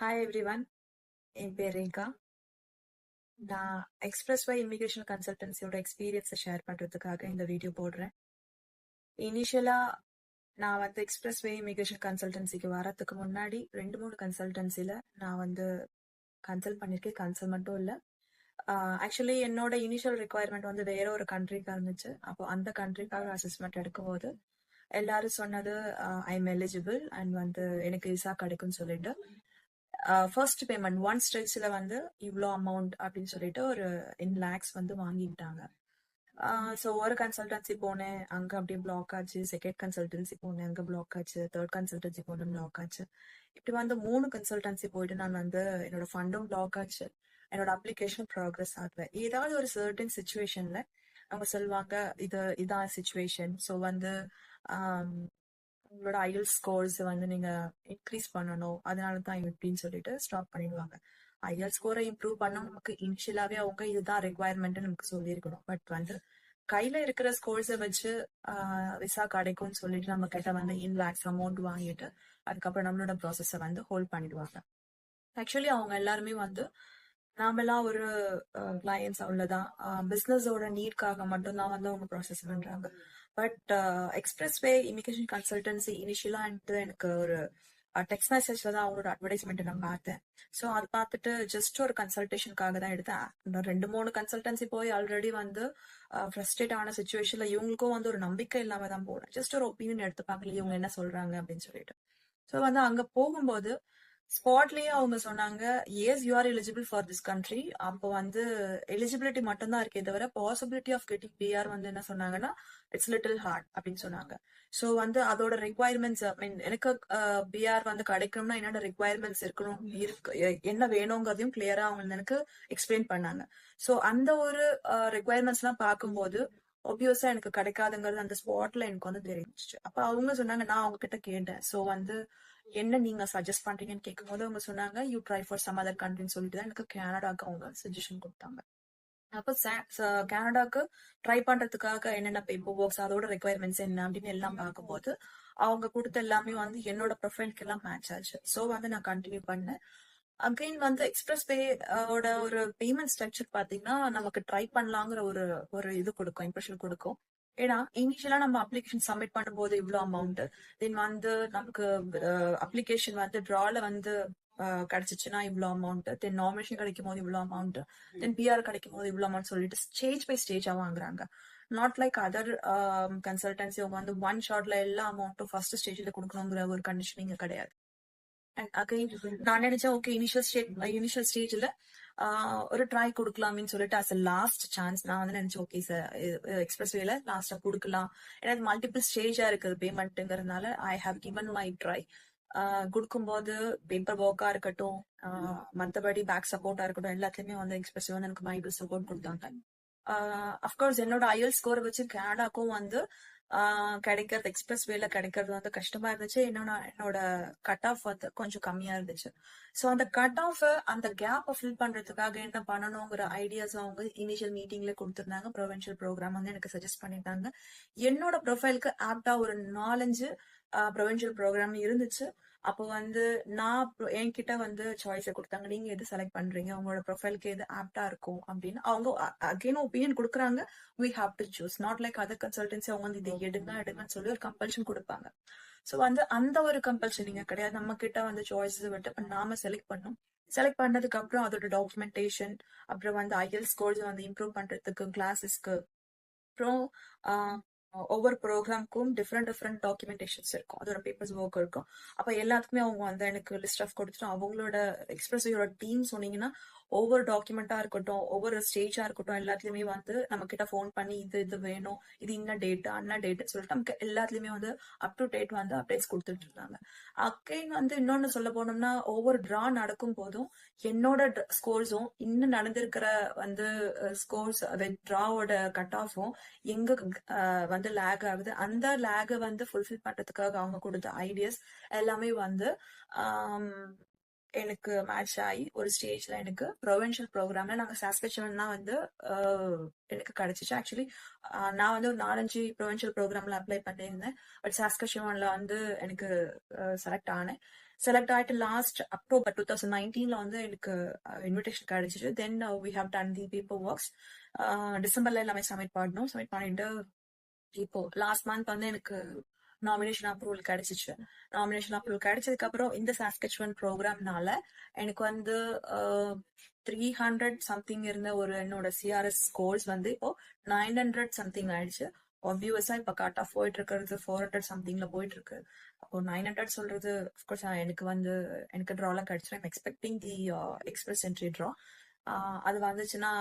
Hi everyone, என் பேர் ரேகா. நான் express வை immigration கன்சல்டன்சியோட எக்ஸ்பீரியன்ஸை ஷேர் பண்ணுறதுக்காக இந்த வீடியோ போடுறேன். இனிஷியலாக நான் எக்ஸ்பிரஸ் வே இமிகிரேஷன் கன்சல்டன்சிக்கு வரத்துக்கு முன்னாடி 2-3 கன்சல்டன்சியில் நான் கன்சல்ட் பண்ணியிருக்கேன். கன்சல்ட் மட்டும் இல்லை, ஆக்சுவலி என்னோட இனிஷியல் ரெக்குவயர்மெண்ட் வேற ஒரு கண்ட்ரிக்காக இருந்துச்சு. அப்போ அந்த கண்ட்ரிக்காக அசஸ்மெண்ட் எடுக்கும்போது எல்லாரும் சொன்னது ஐ எம் எலிஜிபிள் அண்ட் எனக்கு விசா கிடைக்கும்னு சொல்லிட்டு ஃபர்ஸ்ட் பேமெண்ட் ஒன் ஸ்ட்ரெச்சில் இவ்வளோ அமௌண்ட் அப்படின்னு சொல்லிட்டு ஒரு இன் லேக்ஸ் வாங்கிட்டாங்க. ஸோ ஒரு கன்சல்டன்சி போனேன், அங்கே அப்படியே பிளாக் ஆச்சு. செகண்ட் கன்சல்டன்சி போனேன், அங்கே பிளாக் ஆச்சு. தேர்ட் கன்சல்டன்சி போனேன், பிளாக் ஆச்சு. இப்படி 3 கன்சல்டன்சி போயிட்டு நான் என்னோட ஃபண்டும் பிளாக் ஆச்சு. என்னோட அப்ளிகேஷன் ப்ராக்ரஸ் ஆகல. ஏதாவது ஒரு சர்டன் சுச்சுவேஷன்ல அவங்க சொல்லுவாங்க இதான் சுச்சுவேஷன், ஸோ உங்களோட ஐஎல்ஸ் ஸ்கோர்ஸ் நீங்க இன்க்ரீஸ் பண்ணணும், அதனால தான் இப்படின்னு சொல்லிட்டு ஸ்டாப் பண்ணிடுவாங்க. ஐஎல்ஸ் ஸ்கோரை இம்ப்ரூவ் பண்ண நமக்கு இனிஷியலாவே அவங்க இதுதான் ரெக்குவயர்மெண்ட் நமக்கு சொல்லியிருக்கணும். பட் கையில இருக்கிற ஸ்கோர்ஸை வச்சு விசா கிடைக்கும்னு சொல்லிட்டு நம்ம கிட்ட இன் லேக்ஸ் அமௌண்ட் வாங்கிட்டு அதுக்கப்புறம் நம்மளோட ப்ராசஸை ஹோல்ட் பண்ணிடுவாங்க. ஆக்சுவலி அவங்க எல்லாருமே நாமெல்லாம் ஒரு கிளையன்ஸ் அவ்வளவுதான், பிசினஸோட நீட்காக மட்டும்தான் அவங்க ப்ராசஸ் பண்றாங்க. But express way immigration consultancy இனிஷியலா எனக்கு ஒரு டெக்ஸ்ட் மெசேஜ்ல தான் அவங்களோட அட்வர்டைஸ்மெண்ட் நான் பார்த்தேன். ஸோ அதை பார்த்துட்டு ஜஸ்ட் ஒரு கன்சல்டேஷனுக்காக தான் எடுத்தேன். 2-3 கன்சல்டன்சி போய் ஆல்ரெடி ஃப்ரஸ்ட்ரேட் ஆன சுச்சுவேஷன்ல இவங்களுக்கும் ஒரு நம்பிக்கை இல்லாம தான் போனேன். ஜஸ்ட் ஒரு ஒப்பீனியன் எடுத்து பார்க்கல இவங்க என்ன சொல்றாங்க அப்படின்னு சொல்லிட்டு. ஸோ அங்க போகும்போது ஸ்பாட்லயே அவங்க சொன்னாங்க, yes you are eligible for this country. அப்போ எலிஜிபிலிட்டி மட்டும் தான் இருக்கே தவிர பாசிபிலிட்டி ஆஃப் கெட்டிங் பிஆர் என்ன சொன்னாங்கன்னா இட்ஸ் லிட்டில் ஹார்ட் அப்படின்னு சொன்னாங்க. ஸோ அதோட ரெக்குவயர்மெண்ட்ஸ் மீன் எனக்கு பிஆர் கிடைக்கணும்னா என்னோட ரெக்குவயர்மெண்ட்ஸ் இருக்கணும், என்ன வேணுங்கிறதையும் கிளியரா அவங்க எனக்கு எக்ஸ்பிளைன் பண்ணாங்க. ஸோ அந்த ஒரு ரெக்குவயர்மெண்ட்ஸ் எல்லாம் பார்க்கும்போது ஒபியஸா எனக்கு கிடைக்காதுங்கிறது அந்த ஸ்பாட்ல எனக்கு தெரிஞ்சிச்சு. அப்ப அவங்க சொன்னாங்க, நான் அவங்க கிட்ட கேட்டேன், ஸோ என்ன நீங்க சஜஸ்ட் பண்றீங்கன்னு கேட்கும்போது அவங்க சொன்னாங்க you try for some other கண்ட்ரின்னு சொல்லிட்டு தான் எனக்கு கனடாக்கு அவங்க சஜஷன் கொடுத்தாங்க. அப்போ கனடாக்கு ட்ரை பண்றதுக்காக என்னென்ன பேப்பர் ஒர்க்ஸ், அதோட ரெக்குவயர்மெண்ட்ஸ் என்ன அப்படின்னு எல்லாம் பார்க்கும்போது அவங்க கொடுத்த எல்லாமே என்னோட ப்ரொஃபைலுக்கு எல்லாம் மேட்ச் ஆச்சு. ஸோ நான் கண்டினியூ பண்ணேன். அகைன் எக்ஸ்பிரஸ் பே ஓட ஒரு பேமெண்ட் ஸ்ட்ரக்சர் பாத்தீங்கன்னா நமக்கு ட்ரை பண்ணலாங்கிற ஒரு இது கொடுக்கும், இம்ப்ரெஷன் கொடுக்கும். ஏன்னா இனிஷியலா நம்ம அப்ளிகேஷன் சப்மிட் பண்ணும்போது இவ்வளவு அமௌண்ட், தென் நமக்கு அப்ளிகேஷன் டிரால கிடைச்சிச்சுன்னா இவ்வளவு அமௌண்ட், தென் நாமினேஷன் கிடைக்கும் போது இவ்வளவு அமௌண்ட், தென் பிஆர் கிடைக்கும் போது இவ்வளவு அமௌண்ட் சொல்லிட்டு ஸ்டேஜ் பை ஸ்டேஜா வாங்குறாங்க. நாட் லைக் அதர் கன்சல்டன்சி அவங்க ஒன் ஷாட்ல எல்லா அமௌண்ட்டும் ஃபர்ஸ்ட் ஸ்டேஜ்ல கொடுக்கணுங்கிற ஒரு கண்டிஷன் இங்க கிடையாது. நான் நினைச்சேன் ஓகே இனிஷியல் ஸ்டேஜ்ல ஒரு ட்ரை கொடுக்கலாம்னு சொல்லிட்டு அஸ் லாஸ்ட் சான்ஸ் நான் நினைச்சேன் ஓகே சார் எக்ஸ்பிரஸ் வேல லாஸ்டா கொடுக்கலாம். ஏன்னா மல்டிபிள் ஸ்டேஜா இருக்குது பேமெண்ட்ங்கிறதுனால I have given my try. கொடுக்கும்போது பேப்பர் ஒர்க்கா இருக்கட்டும், மற்றபடி பேக் சப்போர்ட்டா இருக்கட்டும், எல்லாத்துலயுமே எக்ஸ்பிரஸ் எனக்கு மைபிள் சப்போர்ட் கொடுத்தாங்க. அஃப்கோர்ஸ் என்னோட ஐஎல் ஸ்கோரை வச்சு கனடாக்கும் கிடைக்கிறது, எக்ஸ்பிரஸ் வேல கிடைக்கிறது கஷ்டமா இருந்துச்சு. என்னோட கட் ஆஃப் கொஞ்சம் கம்மியா இருந்துச்சு. ஸோ அந்த கட் ஆஃப் அந்த கேப்பை ஃபில் பண்றதுக்காக என்ன பண்ணணுங்கிற ஐடியாஸ் அவங்க இனிஷியல் மீட்டிங்ல கொடுத்துருந்தாங்க. ப்ரொவின்ஷியல் ப்ரோக்ராம் எனக்கு சஜஸ்ட் பண்ணிட்டாங்க. என்னோட ப்ரொஃபைலுக்கு ஆப்டா ஒரு 4-5 ப்ரொவின்ஷியல் ப்ரோக்ராம் இருந்துச்சு. அப்போ நான் என்கிட்ட சாய்ஸை கொடுத்தாங்க, நீங்க எது செலக்ட் பண்றீங்க, உங்களோட ப்ரொஃபைலுக்கு எது ஆப்டா இருக்கும் அப்படின்னு அவங்க அகைன் ஒப்பீனியன் கொடுக்குறாங்க. we have to choose, not like other consultancy அவங்க இதை எடுங்கன்னு சொல்லி ஒரு கம்பல்ஷன் கொடுப்பாங்க. ஸோ அந்த ஒரு கம்பல்ஷன் நீங்க கிடையாது, நம்ம கிட்ட சாய்ஸஸ் விட்டு நாம செலக்ட் பண்ணோம். செலக்ட் பண்ணதுக்கு அப்புறம் அதோட டாக்குமெண்டேஷன், அப்புறம் ஐஎல் ஸ்கோர்ஸ் இம்ப்ரூவ் பண்றதுக்கு கிளாஸஸ்க்கு, அப்புறம் ஒவ்வொரு ப்ரோக்ராம்க்கும் டிஃப்ரெண்ட் டாக்குமெண்டேஷன்ஸ் இருக்கும், அதோட பேப்பர்ஸ் ஒர்க் இருக்கும். அப்ப எல்லாத்துக்குமே அவங்க எனக்கு லிஸ்ட் ஆஃப் கொடுத்துட்டு அவங்களோட எக்ஸ்பிரஸோட டீம் சொன்னீங்கன்னா ஒவ்வொரு டாக்குமெண்டா இருக்கட்டும், ஒவ்வொரு ஸ்டேஜா இருக்கட்டும், எல்லாத்துலயுமே நம்ம கிட்ட போன் பண்ணி இது வேணும், இது இன்ன டேட் அன்ன டேட் சொல்லிட்டு நமக்கு எல்லாத்துலயுமே அப் டு டேட் அப்டேட்ஸ் கொடுத்துட்டு இருந்தாங்க. அகைன் இன்னொன்னு சொல்ல போனோம்னா ஒவ்வொரு டிரா நடக்கும் போதும் என்னோட ஸ்கோர்ஸும் இன்னும் நடந்திருக்கிற ஸ்கோர்ஸ் டிராவோட கட் ஆஃபும் எங்க லேக் ஆகுது, அந்த லேக ஃபுல்ஃபில் பண்றதுக்காக அவங்க கொடுத்த ஐடியாஸ் எல்லாமே எனக்கு மேட்ச் ஆகி ஒரு ஸ்டேஜ்ல எனக்கு ப்ரொவின்ஷியல் ப்ரோக்ராம்ல நாங்க சாஸ்கச்சுவன் தான் எனக்கு கிடைச்சிச்சு. ஆக்சுவலி நான் ஒரு 4-5 ப்ரொவின்ஷியல் ப்ரோக்ராம்ல அப்ளை பண்ணியிருந்தேன். பட் சாஸ்கச்சுவன்ல எனக்கு செலக்ட் ஆனேன். செலக்ட் ஆயிட்டு லாஸ்ட் அக்டோபர் 2019 வந்து எனக்கு இன்விடேஷன் கிடைச்சிச்சு. Then we have done the paper works. டிசம்பர்ல எல்லாமே சப்மிட் பண்ணிட்டு இப்போ லாஸ்ட் மந்த் வந்து எனக்கு நாமினேஷன் அப்ரூவல் கிடைச்சிச்சு. நாமினேஷன் அப்ரூவல் கிடைச்சதுக்கு அப்புறம் இந்த சாஸ்கச்சுவன் ப்ரோக்ராம்னால எனக்கு வந்து 300 சம்திங் இருந்த ஒரு என்னோட சிஆர்எஸ் ஸ்கோர்ஸ் வந்து இப்போ 900 சம்திங் ஆயிடுச்சு. ஆப்வியஸா இப்ப கட் ஆஃப் போயிட்டு இருக்கிறது 400 சம்திங்ல போயிட்டு இருக்கு. அப்போ 900 சொல்றது அஃப்கோர்ஸ் எனக்கு ட்ராலாம் கிடைச்சிடும். எக்ஸ்பெக்டிங் தி எக்ஸ்பிரஸ் என்ட்ரி ட்ரா. அது வந்துச்சுன்னா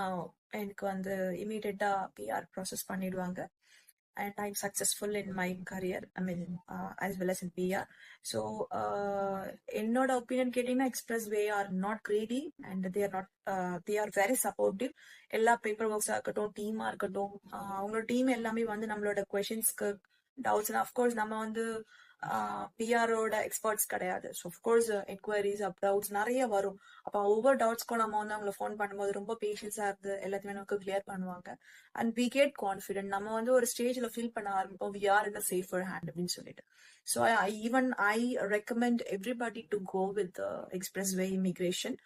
எனக்கு வந்து இமீடியட்டா பிஆர் ப்ராசஸ் பண்ணிடுவாங்க. And I'm successful in my career. I mean, as well as in PR. So, என்னோட ஒப்பீனியன் கேட்டீங்கன்னா Express Way are not greedy and they are very supportive. எல்லா paper ஒர்க்ஸா இருக்கட்டும், டீமா இருக்கட்டும், அவங்களோட டீம் எல்லாமே வந்து நம்மளோட கொஸ்டின்ஸ்க்கு டவுட்ஸ், அஃப்கோர்ஸ் நம்ம வந்து பிஆரோட எக்ஸ்பர்ட்ஸ் கிடையாது. ஸோ அஃப்கோர்ஸ் என்கொயரிஸ் டவுட்ஸ் நிறைய வரும். அப்போ ஒவ்வொரு டவுட்ஸ்க்கும் நம்ம வந்து அவங்களை ஃபோன் பண்ணும்போது ரொம்ப பேஷன்ஸா இருந்து எல்லாத்தையுமே நமக்கு கிளியர் பண்ணுவாங்க. And we get confident. நம்ம வந்து ஒரு ஸ்டேஜ்ல ஃபீல் பண்ண ஆரம்பிப்போம் we are in a safer hand அப்படின்னு சொல்லிட்டு. So I recommend everybody to go with Express way immigration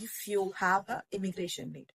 if you have a immigration need.